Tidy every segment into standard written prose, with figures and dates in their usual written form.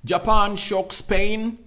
Japan shock Spain.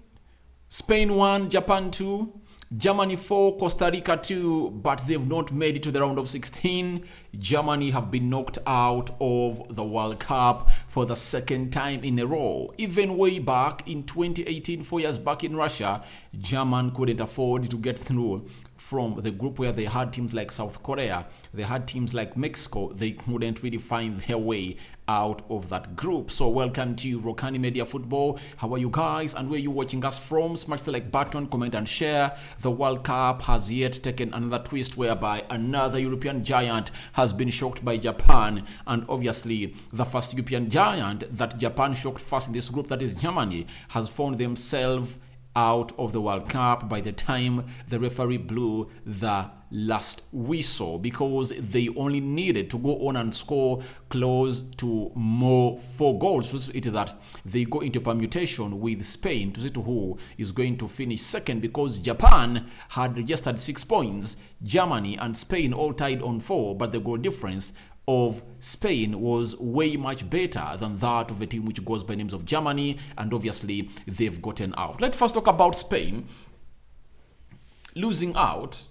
Spain 1, Japan 2. Germany 4, Costa Rica 2, but they've not made it to the round of 16. Germany have been knocked out of the World Cup for the second time in a row. Even way back in 2018, 4 years back in Russia, Germany couldn't afford to get through from the group where they had teams like South Korea, they had teams like Mexico. They couldn't really find their way out of that group. So welcome to Rokani Media Football. How are you guys, and where are you watching us from? Smash the like button, comment and share. The World Cup has yet taken another twist whereby another European giant has been shocked by Japan, and obviously the first European giant that Japan shocked first in this group, that is Germany, has found themselves out of the World Cup by the time the referee blew the last whistle, because they only needed to go on and score close to more 4 goals to see it that they go into permutation with Spain to see to who is going to finish second, because Japan had registered 6 points, Germany and Spain all tied on 4, but the goal difference of Spain was way much better than that of a team which goes by names of Germany, and obviously they've gotten out. Let's first talk about Spain losing out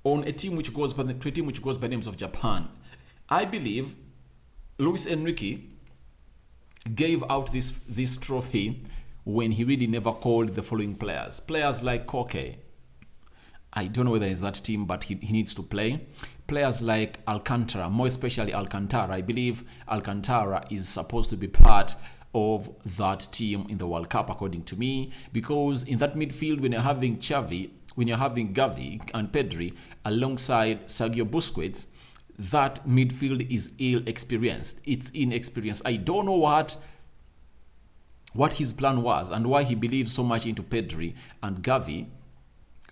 on a team which goes by names of Japan. I believe Luis Enrique gave out this trophy when he really never called the following players. Players like Koke. I don't know whether it's that team, but he needs to play. Players like Alcantara, more especially Alcantara. I believe Alcantara is supposed to be part of that team in the World Cup, according to me, because in that midfield, when you're having Xavi, when you're having Gavi and Pedri alongside Sergio Busquets, that midfield is ill-experienced. It's inexperienced. I don't know what his plan was and why he believes so much into Pedri and Gavi,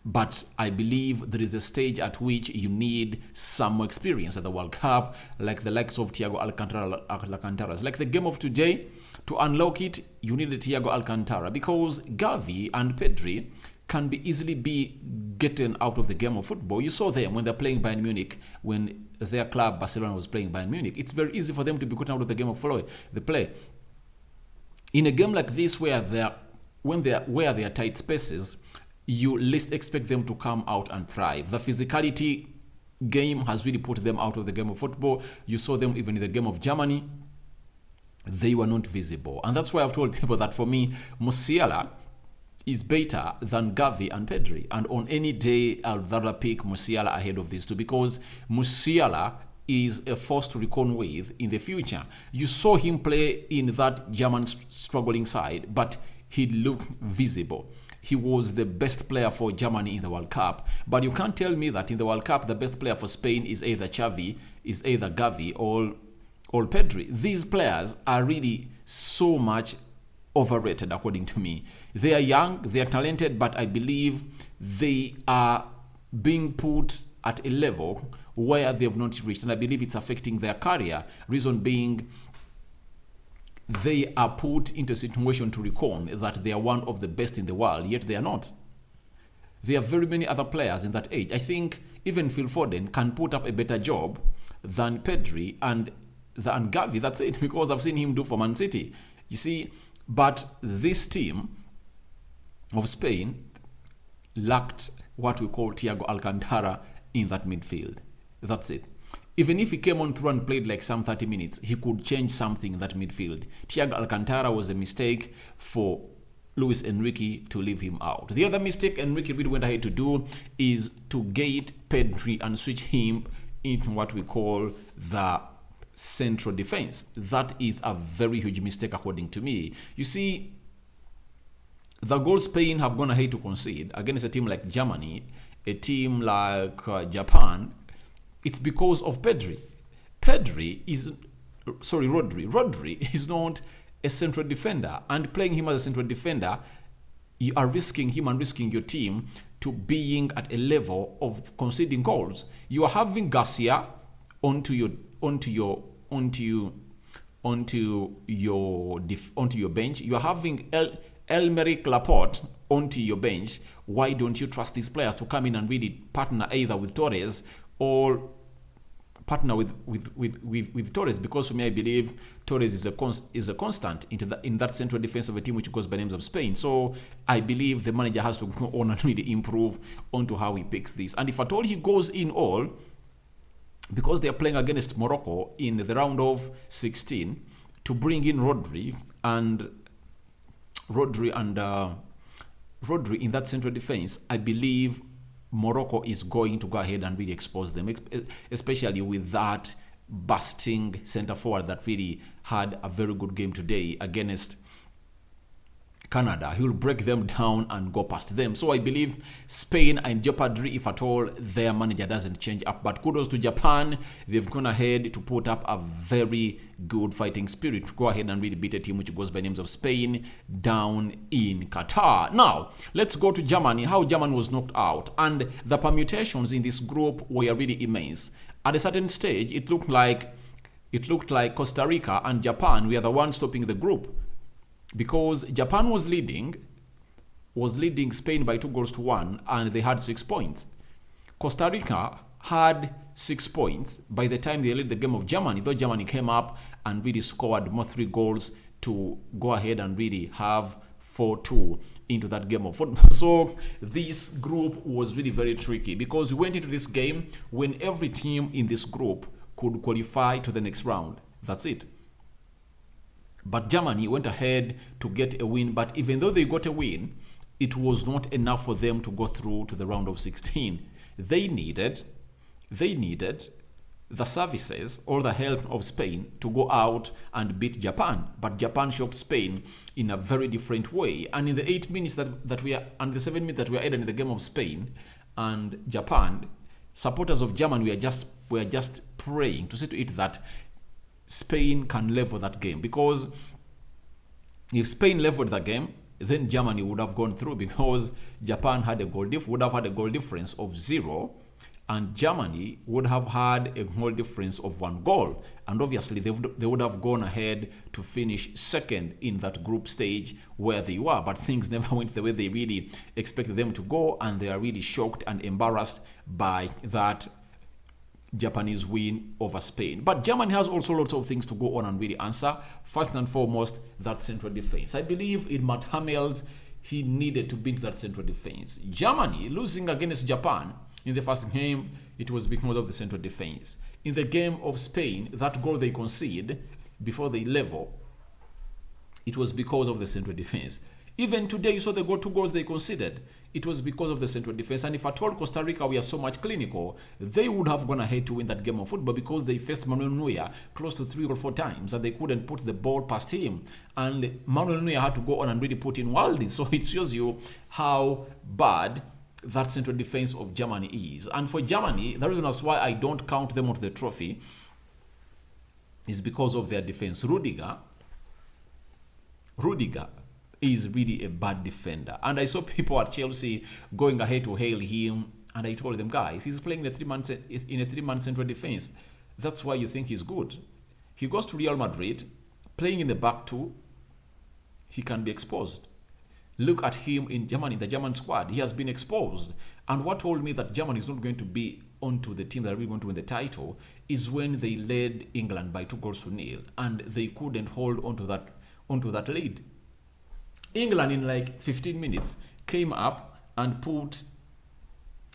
but I believe there is a stage at which you need some more experience at the World Cup, like the likes of Thiago Alcantara. Like the game of today, to unlock it, you need a Thiago Alcantara, because Gavi and Pedri can be easily getting out of the game of football. You saw them when they're playing Bayern Munich, when their club Barcelona was playing Bayern Munich. It's very easy for them to be gotten out of the game of the play. In a game like this, where there are tight spaces, you least expect them to come out and thrive. The physicality game has really put them out of the game of football. You saw them even in the game of Germany. They were not visible. And that's why I've told people that for me, Musiala is better than Gavi and Pedri. And on any day, I'd rather pick Musiala ahead of these two, because Musiala is a force to reckon with in the future. You saw him play in that German struggling side, but he looked visible. He was the best player for Germany in the World Cup. But you can't tell me that in the World Cup, the best player for Spain is either Xavi, is either Gavi, or Pedri. These players are really so much overrated, according to me. They are young, they are talented, but I believe they are being put at a level where they have not reached. And I believe it's affecting their career. Reason being, they are put into a situation to reckon that they are one of the best in the world, yet they are not. There are very many other players in that age. I think even Phil Foden can put up a better job than Pedri and Gavi. That's it, because I've seen him do for Man City. You see, but this team of Spain lacked what we call Thiago Alcantara in that midfield. That's it. Even if he came on through and played like some 30 minutes, he could change something in that midfield. Thiago Alcantara was a mistake for Luis Enrique to leave him out. The other mistake Enrique really went ahead to do is to get Pedri and switch him into what we call the central defense. That is a very huge mistake, according to me. You see, the goal Spain have gone ahead to concede against a team like Germany, a team like Japan, it's because of Pedri. Rodri is not a central defender, and playing him as a central defender, you are risking him and risking your team to being at a level of conceding goals. You are having Garcia onto your bench. You are having Elmeric Laporte onto your bench. Why don't you trust these players to come in and really partner either with Torres or partner with Torres, because for me I believe Torres is a constant in that central defense of a team which goes by names of Spain. So I believe the manager has to go on and really improve onto how he picks this. And if at all he goes in all, because they are playing against Morocco in the round of 16, to bring in Rodri in that central defense, I believe Morocco is going to go ahead and really expose them, especially with that busting center forward that really had a very good game today against Canada. He will break them down and go past them. So I believe Spain are in jeopardy if at all their manager doesn't change up. But kudos to Japan. They've gone ahead to put up a very good fighting spirit to go ahead and really beat a team which goes by names of Spain down in Qatar. Now, let's go to Germany, how Germany was knocked out. And the permutations in this group were really immense. At a certain stage, it looked like Costa Rica and Japan were the ones stopping the group, because Japan was leading Spain by 2-1, and they had 6 points. Costa Rica had 6 points by the time they led the game of Germany, though Germany came up and really scored more 3 goals to go ahead and really have 4-2 into that game of football. So this group was really very tricky, because we went into this game when every team in this group could qualify to the next round. That's it. But Germany went ahead to get a win. But even though they got a win, it was not enough for them to go through to the round of 16. They needed the services or the help of Spain to go out and beat Japan. But Japan shocked Spain in a very different way. And in the 8 minutes that we are, and the 7 minutes that we are added in the game of Spain and Japan, supporters of Germany were just praying to see to it that Spain can level that game, because if Spain leveled the game, then Germany would have gone through, because Japan would have had a goal difference of 0, and Germany would have had a goal difference of 1 goal, and obviously they would have gone ahead to finish second in that group stage where they were. But things never went the way they really expected them to go, and they are really shocked and embarrassed by that Japanese win over Spain. But Germany has also lots of things to go on and really answer. First and foremost, that central defense. I believe in Matt Hummels, he needed to beat that central defense. Germany losing against Japan in the first game, it was because of the central defense. In the game of Spain, that goal they conceded before they level, it was because of the central defense. Even today, you saw the 2 goals they conceded. It was because of the central defense. And if I told Costa Rica we are so much clinical, they would have gone ahead to win that game of football, because they faced Manuel Neuer close to 3 or 4 times and they couldn't put the ball past him. And Manuel Neuer had to go on and really put in worldies. So it shows you how bad that central defense of Germany is. And for Germany, the reason that's why I don't count them onto the trophy is because of their defense. Rudiger is really a bad defender. And I saw people at Chelsea going ahead to hail him, and I told them, guys, he's playing in a 3-man central defense. That's why you think he's good. He goes to Real Madrid, playing in the back 2, he can be exposed. Look at him in Germany, the German squad. He has been exposed. And what told me that Germany is not going to be onto the team that are really going to win the title is when they led England by 2-0, and they couldn't hold onto that lead. England in like 15 minutes came up and put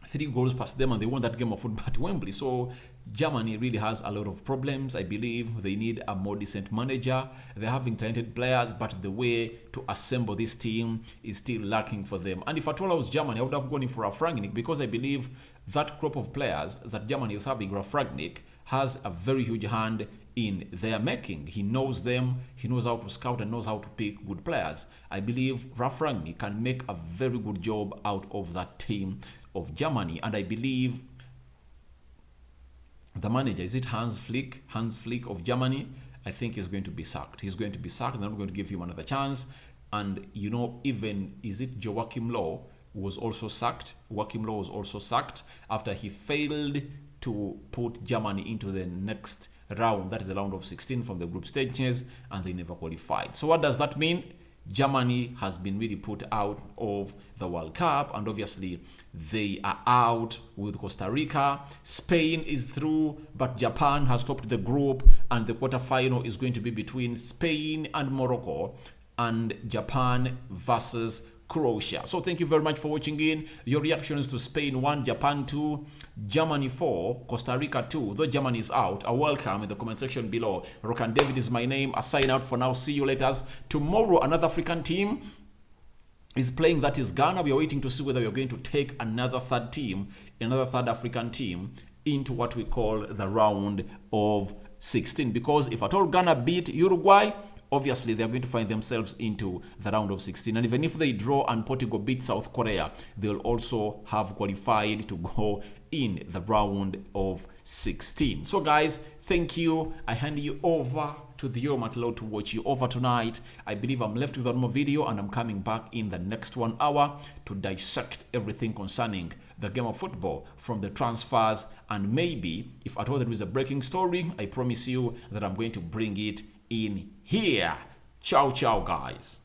3 goals past them, and they won that game of football at Wembley. So Germany really has a lot of problems. I believe they need a more decent manager. They're having talented players, but the way to assemble this team is still lacking for them. And if at all I was Germany, I would have gone in for Rangnick, because I believe that crop of players that Germany is having, Rangnick has a very huge hand in their making. He knows them, he knows how to scout and knows how to pick good players. I believe Rangnick can make a very good job out of that team of Germany. And I believe the manager, is it Hans Flick of Germany? I think he's going to be sacked. He's going to be sacked. They're not going to give him another chance. And you know, even, is it Joachim Löw was also sacked? Joachim Löw was also sacked after he failed to put Germany into the next round. That is the round of 16 from the group stages, and they never qualified. So what does that mean? Germany has been really put out of the World Cup, and obviously they are out with Costa Rica. Spain is through, but Japan has topped the group, and the quarterfinal is going to be between Spain and Morocco, and Japan versus Croatia. So thank you very much for watching in. Your reactions to Spain 1, Japan 2, Germany 4, Costa Rica 2. Though Germany is out, are welcome in the comment section below. Rokani David is my name. I sign out for now. See you later. Tomorrow, another African team is playing. That is Ghana. We are waiting to see whether we are going to take another third team, another third African team, into what we call the round of 16. Because if at all Ghana beat Uruguay, obviously they're going to find themselves into the round of 16. And even if they draw and Portugal beat South Korea, they'll also have qualified to go in the round of 16. So guys, thank you. I hand you over to the Yomatlo to watch you over tonight. I believe I'm left with one more video, and I'm coming back in the next 1 hour to dissect everything concerning the game of football, from the transfers, and maybe if at all there is a breaking story, I promise you that I'm going to bring it in here. Ciao, ciao, guys.